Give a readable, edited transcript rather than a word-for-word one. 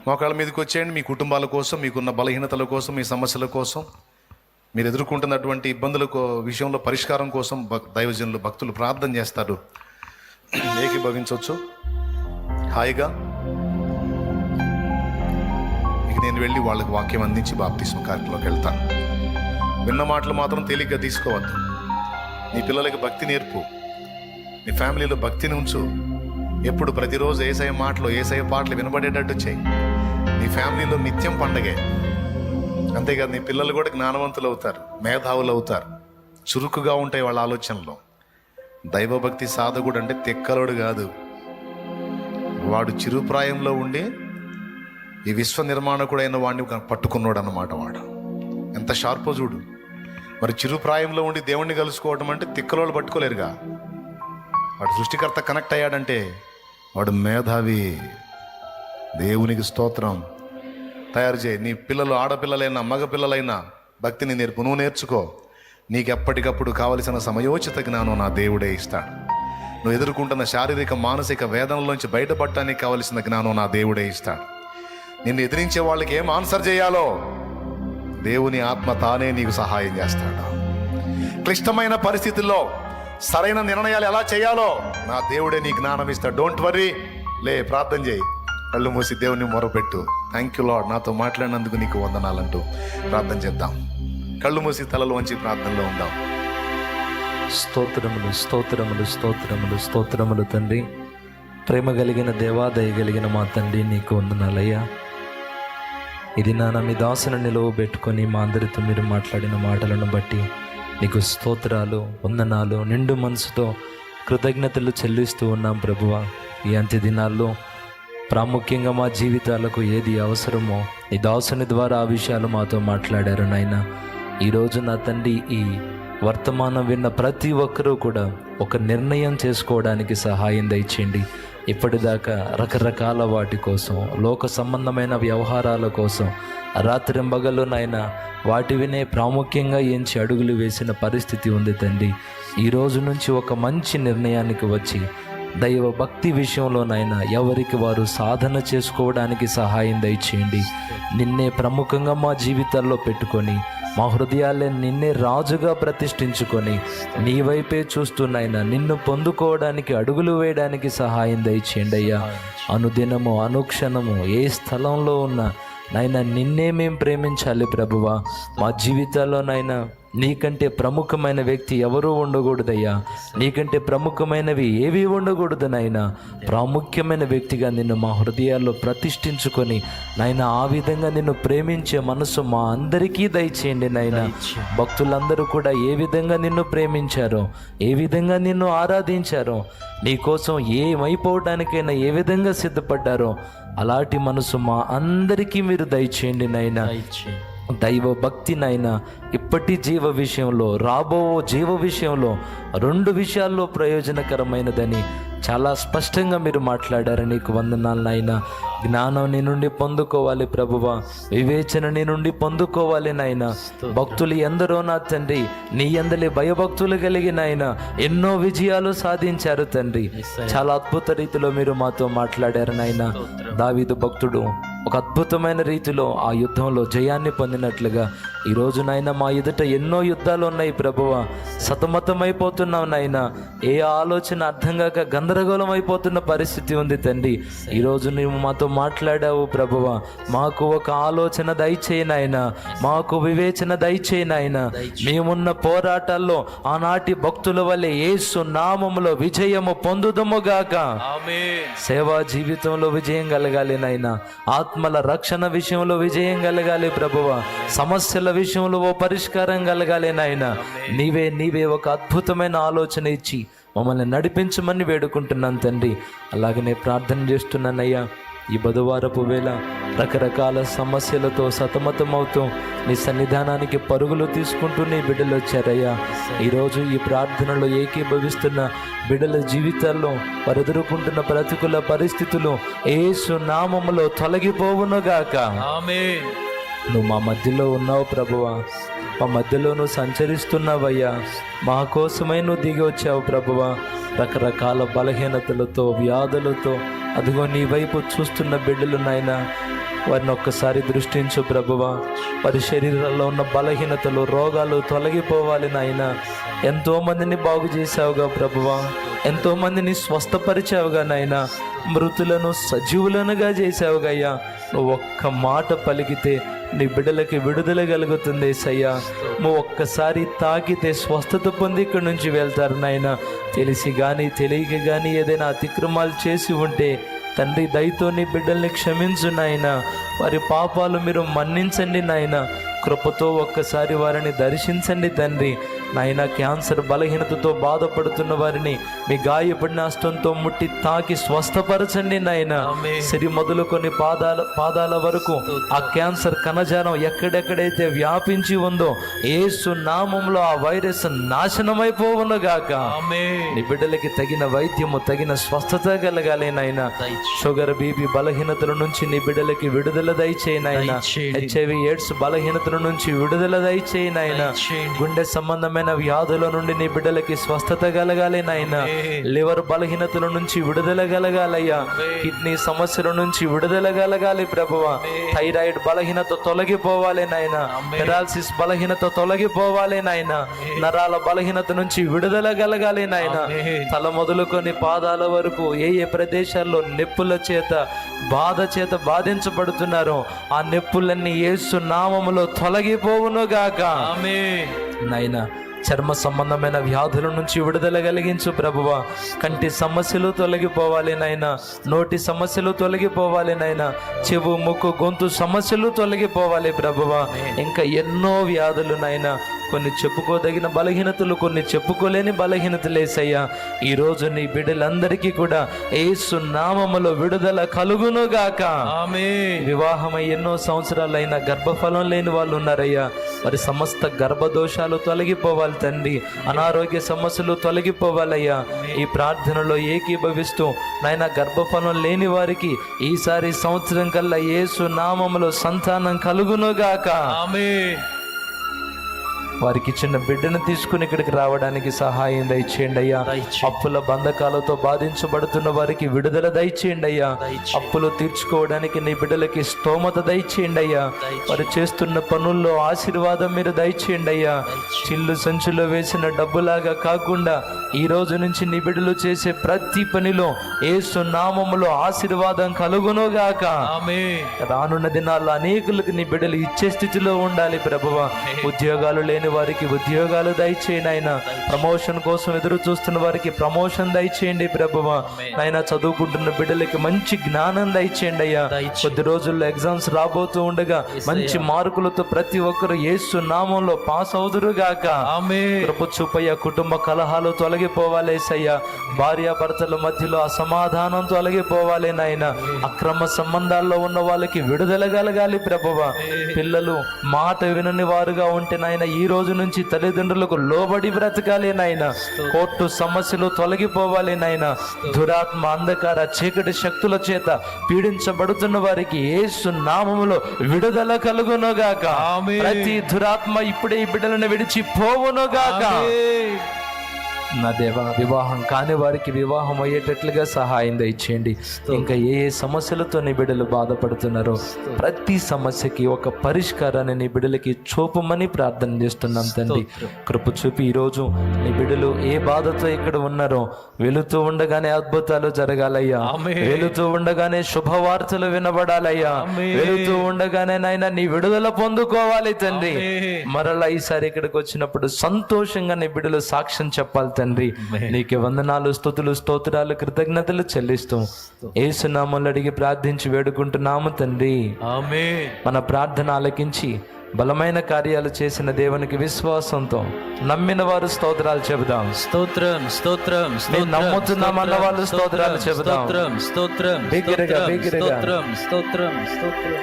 మోకాళ్ళ మీదకి వచ్చేయండి. మీ కుటుంబాల కోసం, మీకున్న బలహీనతల కోసం, మీ సమస్యల కోసం, మీరు ఎదుర్కొంటున్నటువంటి ఇబ్బందుల విషయంలో పరిష్కారం కోసం దైవజనులు, భక్తులు ప్రార్థన చేస్తారు. ఏకీభవించవచ్చు హాయిగా. ఇక నేను వెళ్ళి వాళ్ళకి వాక్యం అందించి బాప్తిస్మ కార్యక్రమంలోకి వెళ్తాను. విన్న మాటలు మాత్రం తేలిగ్గా తీసుకోవద్దు. నీ పిల్లలకి భక్తి నేర్పు, నీ ఫ్యామిలీలో భక్తిని ఉంచు. ఎప్పుడు ప్రతిరోజు ఏసయ్య మాటలు, ఏసయ్య పాటలు వినబడేటట్టు చేయి. నీ ఫ్యామిలీలో నిత్యం పండగే. అంతేకాదు, నీ పిల్లలు కూడా జ్ఞానవంతులు అవుతారు, మేధావులు అవుతారు, చురుకుగా ఉంటాయి వాళ్ళ ఆలోచనలో. దైవభక్తి సాధకుడు అంటే తెక్కలోడు కాదు, వాడు చిరుప్రాయంలో ఉండి ఈ విశ్వ నిర్మాణకుడైన వాడిని పట్టుకున్నాడు అన్నమాట. వాడు ఎంత షార్పో చూడు. మరి చిరుప్రాయంలో ఉండి దేవుణ్ణి కలుసుకోవడం అంటే తిక్కలోళ్ళు పట్టుకోలేరుగా. వాడు సృష్టికర్త కనెక్ట్ అయ్యాడంటే వాడు మేధావి. దేవునికి స్తోత్రం. తయారు చేయి. నీ పిల్లలు ఆడపిల్లలైనా మగపిల్లలైనా భక్తిని నేర్పు. నువ్వు నేర్చుకో. నీకు ఎప్పటికప్పుడు కావలసిన సమయోచిత జ్ఞానం నా దేవుడే ఇస్తాడు. నువ్వు ఎదుర్కొంటున్న శారీరక మానసిక వేదనలోంచి బయటపడటానికి కావలసిన జ్ఞానం నా దేవుడే ఇస్తాడు. నిన్ను ఎదిరించే వాళ్ళకి ఏం ఆన్సర్ చేయాలో దేవుని ఆత్మ తానే నీకు సహాయం చేస్తాడు. క్లిష్టమైన పరిస్థితుల్లో సరైన నిర్ణయాలు ఎలా చేయాలో నా దేవుడే నీ జ్ఞానం ఇస్తాడు. Don't worry. లే, ప్రార్థన చేయి. కళ్ళు మూసి దేవుని మొరపెట్టు. థ్యాంక్ యూ లార్డ్, నాతో మాట్లాడినందుకు నీకు వందనాలంటూ ప్రార్థన చేద్దాం. కళ్ళు మూసి తలలు వంచి ప్రార్థనలో ఉందాం. స్తోత్రములు, స్తోత్రములు, స్తోత్రములు, స్తోత్రములు తండ్రి. ప్రేమ కలిగిన దేవా, దయ కలిగిన మా తండ్రి, నీకు వందనాలయ్యా. ఇది నాన్న మీ దాసును నిలువబెట్టుకొని మా అందరితో మీరు మాట్లాడిన మాటలను బట్టి నీకు స్తోత్రాలు, వందనాలు, నిండు మనసుతో కృతజ్ఞతలు చెల్లిస్తూ ఉన్నాం ప్రభువా. ఈ అంత్య దినాల్లో ప్రాముఖ్యంగా మా జీవితాలకు ఏది అవసరమో నీ దాసుని ద్వారా ఆ విషయాలు మాతో మాట్లాడారు నాయన. ఈరోజు నా తండ్రి, ఈ వర్తమానం విన్న ప్రతి ఒక్కరూ కూడా ఒక నిర్ణయం చేసుకోవడానికి సహాయం దయచేయండి. ఇప్పటిదాకా రకరకాల వాటి కోసం, లోక సంబంధమైన వ్యవహారాల కోసం రాత్రింబగళ్ళు నాయన వాటి వినే ప్రాముఖ్యంగా ఎంచి అడుగులు వేసిన పరిస్థితి ఉంది తండ్రి. ఈ రోజు నుంచి ఒక మంచి నిర్ణయానికి వచ్చి దైవ భక్తి విషయంలోనైనా ఎవరికి వారు సాధన చేసుకోవడానికి సహాయం దయచేయండి. నిన్నే ప్రముఖంగా మా జీవితాల్లో పెట్టుకొని మా హృదయాలే నిన్నే రాజుగా ప్రతిష్ఠించుకొని నీ వైపే చూస్తున్నాయినా నిన్ను పొందుకోవడానికి అడుగులు వేయడానికి సహాయం దయచేయండి అయ్యా. అనుదినము, అనుక్షణము ఏ స్థలంలో ఉన్నా నైనా నిన్నే మేము ప్రేమించాలి ప్రభువా. మా జీవితాల్లోనైనా నీకంటే ప్రముఖమైన వ్యక్తి ఎవరూ ఉండకూడదయ్యా. నీకంటే ప్రముఖమైనవి ఏవి ఉండకూడదు నాయనా. ప్రాముఖ్యమైన వ్యక్తిగా నిన్ను మా హృదయాల్లో ప్రతిష్ఠించుకొని నాయన ఆ విధంగా నిన్ను ప్రేమించే మనసు మా అందరికీ దయచేయండి నాయన. భక్తులందరూ కూడా ఏ విధంగా నిన్ను ప్రేమించారో, ఏ విధంగా నిన్ను ఆరాధించారో, నీకోసం ఏమైపోవడానికైనా ఏ విధంగా సిద్ధపడ్డారో అలాంటి మనసు మా అందరికీ మీరు దయచేయండి నాయన. దైవ భక్తి నాయన ఇప్పటి జీవ విషయంలో, రాబో జీవ విషయంలో 2 విషయాల్లో ప్రయోజనకరమైనదని చాలా స్పష్టంగా మీరు మాట్లాడారు. నీకు వందనాలు నాయన. జ్ఞానం నీ నుండి పొందుకోవాలి ప్రభువా, వివేచన నీ నుండి పొందుకోవాలి నాయన. భక్తులు ఎందరో నా తండ్రి నీ యందలి భయభక్తులు కలిగిన ఆయన ఎన్నో విజయాలు సాధించారు తండ్రి. చాలా అద్భుత రీతిలో మీరు మాతో మాట్లాడారు నాయన. దావీదు భక్తుడు ఒక అద్భుతమైన రీతిలో ఆ యుద్ధంలో జయాన్ని పొందినట్లుగా ఈరోజు నాయన మా ఎదుట ఎన్నో యుద్ధాలు ఉన్నాయి ప్రభువా. సతమతమైపోతున్నాం నాయన. ఏ ఆలోచన అర్థం కాక గందరగోళం అయిపోతున్న పరిస్థితి ఉంది తండ్రి. ఈరోజు నీవు మాతో మాట్లాడావు ప్రభువా. మాకు ఒక ఆలోచన దయచేయి నాయన, మాకు వివేచన దయచేయి నాయన. మేమున్న పోరాటాల్లో ఆనాటి భక్తుల వల్లే యేసు నామములో విజయము పొందుదముగాక. సేవా జీవితంలో విజయం కలగాలి నాయన. ఆత్మల రక్షణ విషయంలో విజయం కలగాలి ప్రభువా. సమస్యల విషయంలో ఓ పరిష్కారం కలగాలి నాయన. నీవే ఒక అద్భుతమైన ఆలోచన ఇచ్చి మమ్మల్ని నడిపించమని వేడుకుంటున్నాను తండ్రి. అలాగనే ప్రార్థన చేస్తున్నానయ్యా. ఈ బుధవారపు వేళ రకరకాల సమస్యలతో సతమతమవుతూ నీ సన్నిధానానికి పరుగులు తీసుకుంటూ నీ బిడ్డలు వచ్చారయ్యా. ఈరోజు ఈ ప్రార్థనలో ఏకీభవిస్తున్న బిడ్డల జీవితాల్లో వారు ఎదుర్కొంటున్న ప్రతికూల పరిస్థితులు యేసు నామములో తొలగిపోవునుగాక. ఆమేన్. నువ్వు మా మధ్యలో ఉన్నావు ప్రభువా. మా మధ్యలో నువ్వు సంచరిస్తున్నావయ్యా. మా కోసమై నువ్వు దిగి వచ్చావు ప్రభువా. రకరకాల బలహీనతలతో, వ్యాధులతో అదిగో నీ వైపు చూస్తున్న బిడ్డలు నాయన వారిని ఒక్కసారి దృష్టించు ప్రభువా. వారి శరీరాల్లో ఉన్న బలహీనతలు, రోగాలు తొలగిపోవాలి నాయన. ఎంతో మందిని బాగు చేసావుగా ప్రభువా, ఎంతో మందిని స్వస్థపరిచావుగా నాయన. మృతులను సజీవులనుగా చేసావుగా అయ్యా. నువ్వు ఒక్క మాట పలికితే నీ బిడ్డలకి విడుదల కలుగుతుంది యేసయ్యా. నువ్వు ఒక్కసారి తాకితే స్వస్థత పొంది ఇక్కడి నుంచి వెళ్తారు నాయన. తెలిసి కానీ తెలియక కానీ ఏదైనా అతిక్రమాలు చేసి ఉంటే తండ్రి దయతో నీ బిడ్డల్ని క్షమించు నాయన. వారి పాపాలు మీరు మన్నించండి నాయన. కృపతో ఒక్కసారి వారిని దర్శించండి తండ్రి. నాయన, క్యాన్సర్ బలహీనతతో బాధపడుతున్న వారిని మీ గాయపడిన హస్తంతో ముట్టి తాకి స్వస్థపరచండి నాయన. సిరి మొదలుకొని పాదాల వరకు ఆ క్యాన్సర్ కణజాలం ఎక్కడెక్కడైతే వ్యాపించి ఉందో యేసు నామములో ఆ వైరస్ నాశనమైపోవునుగాక. నీ బిడ్డలకి తగిన వైద్యము, తగిన స్వస్థత కలగాలి నాయన. షుగర్, బీపీ బలహీనతల నుంచి నీ బిడ్డలకి విడుదల దయచేయి నాయన. HIV AIDS బలహీనతల నుంచి విడుదల దయచేయి నాయన. గుండె సంబంధమైన వ్యాధుల నుండి నీ బిడ్డలకి స్వస్థత కలగాలి నాయన. లివర్ బలహీనతల నుంచి విడుదల కలగాలయ్యా. కిడ్నీ సమస్యల నుంచి విడుదల కలగాలి ప్రభువా. థైరాయిడ్ బలహీనత తొలగిపోవాలి నాయన. పెరాలసిస్ బలహీనత తొలగిపోవాలి నాయన. నరాల బలహీనత నుంచి విడుదల కలగాలి నాయన. తల మొదలుకొని పాదాల వరకు ఏ ఏ ప్రదేశాల్లో నొప్పుల చేత, బాధ చేత బాధించబడుతున్నారో ఆ నొప్పులన్నీ యేసు నామములో తొలగిపోవునుగాక. నాయనా, చర్మ సంబంధమైన వ్యాధుల నుంచి విడుదల కలిగించు ప్రభువా. కంటి సమస్యలు తొలగిపోవాలి నాయన. నోటి సమస్యలు తొలగిపోవాలి నాయన. చెవు, ముక్కు, గొంతు సమస్యలు తొలగిపోవాలి ప్రభువా. ఇంకా ఎన్నో వ్యాధులు నాయన. కొన్ని చెప్పుకోదగిన బలహీనతలు, కొన్ని చెప్పుకోలేని బలహీనతలు యేసయ్యా. ఈరోజు నీ బిడ్డలందరికీ కూడా యేసు నామములో విడుదల కలుగునుగాక. వివాహమై ఎన్నో సంవత్సరాలైనా గర్భఫలం లేని వాళ్ళు ఉన్నారయ్యా. వారి సమస్త గర్భదోషాలు తొలగిపోవాలి తండ్రి. అనారోగ్య సమస్యలు తొలగిపోవాలయ్యా. ఈ ప్రార్థనలో ఏకీభవిస్తూ నాయన, గర్భఫలం లేని వారికి ఈసారి సంవత్సరం కల్లా యేసు నామములో సంతానం కలుగునుగాక. వారికి చిన్న బిడ్డను తీసుకుని ఇక్కడికి రావడానికి సహాయం దయచేయండి అయ్యా. అప్పుల బంధకాలతో బాధించబడుతున్న వారికి విడుదల దయచేయండి అయ్యా. అప్పులు తీర్చుకోవడానికి నీ బిడ్డలకి స్తోమత దయచేయండి అయ్యా. వారు చేస్తున్న పనుల్లో ఆశీర్వాదం మీరు దయచేయండి అయ్యా. చిల్లు సంచులో వేసిన డబ్బులాగా కాకుండా ఈ రోజు నుంచి నీ బిడ్డలు చేసే ప్రతి పనిలో యేసు నామములో ఆశీర్వాదం కలుగునుగాక. రానున్న దినాల్లో అనేకులకు నీ బిడ్డలు ఇచ్చే స్థితిలో ఉండాలి ప్రభువా. ఉద్యోగాలు లేని వారికి ఉద్యోగాలు దయచేయండి ఆయన. ప్రమోషన్ కోసం ఎదురు చూస్తున్న వారికి ప్రమోషన్ దయచేయండి ప్రభువా. ఆయన చదువుకుంటున్న బిడ్డలకి మంచి జ్ఞానం దయచేయండి అయ్యా. కొద్ది రోజుల్లో ఎగ్జామ్స్ రాబోతూ ఉండగా మంచి మార్కులతో ప్రతి ఒక్కరు యేసు నామంలో పాస్ అవుదురుగాక. కృప చూపయ్యా. కుటుంబ కలహాలు తొలగిపోవాలి యేసయ్యా. భార్యాభర్తల మధ్యలో అసమాధానం తొలగిపోవాలి నాయన. అక్రమ సంబంధాల్లో ఉన్న వాళ్ళకి విడుదల కలగాలి ప్రభువా. పిల్లలు మాట వినని వారుగా ఉంటే నాయన ఈ రోజు నుంచి తల్లిదండ్రులకు లోబడి బ్రతకాలి నాయన. కోర్టు సమస్యలు తొలగిపోవాలి నాయన. దురాత్మ, అంధకార, చీకటి శక్తుల చేత పీడించబడుతున్న వారికి యేసు నామములో విడుదల కలుగునుగాక. ప్రతి దురాత్మ ఇప్పుడే ఈ బిడ్డలను విడిచి పోవునుగాక. నా దేవా, వివాహం కాని వారికి వివాహం అయ్యేటట్లుగా సహాయం దయచేయండి. ఇంకా ఏ ఏ సమస్యలతో నీ బిడ్డలు బాధపడుతున్నారో ప్రతి సమస్యకి ఒక పరిష్కారాన్ని నీ బిడ్డలకి చూపమని ప్రార్థన చేస్తున్నాం తండ్రి. కృప చూపి ఈరోజు నీ బిడ్డలు ఏ బాధతో ఇక్కడ ఉన్నారో వెళుతూ ఉండగానే అద్భుతాలు జరగాలయ్యా. వెళుతూ ఉండగానే శుభవార్తలు వినబడాలయ్యా. వెళుతూ ఉండగానే నాయన నీ విడుదల పొందుకోవాలి తండ్రి. మరలా ఈసారి ఇక్కడికి వచ్చినప్పుడు సంతోషంగా నీ బిడ్డలు సాక్ష్యం చెప్పాలి తండ్రి. నీకు వందనాలు, స్తుతులు, స్తోత్రాలు, కృతజ్ఞతలు చెల్లిస్తూ యేసు నామములో అడిగి ప్రార్థించి వేడుకుంటున్నాము తండ్రి. మన ప్రార్థన ఆలకించి బలమైన కార్యాలు చేసిన దేవునికి విశ్వాసంతో నమ్మిన వారు స్తోత్రాలు చెబుదాం. స్తోత్రం, స్తోత్రం, నమ్ముతున్నామన్న వాళ్ళు స్తోత్రాలు చెబుదాం. స్తోత్రం, స్తోత్రం, బిగ్గరగా, బిగ్గరగా. స్తోత్రం, స్తోత్రం, స్తోత్రం.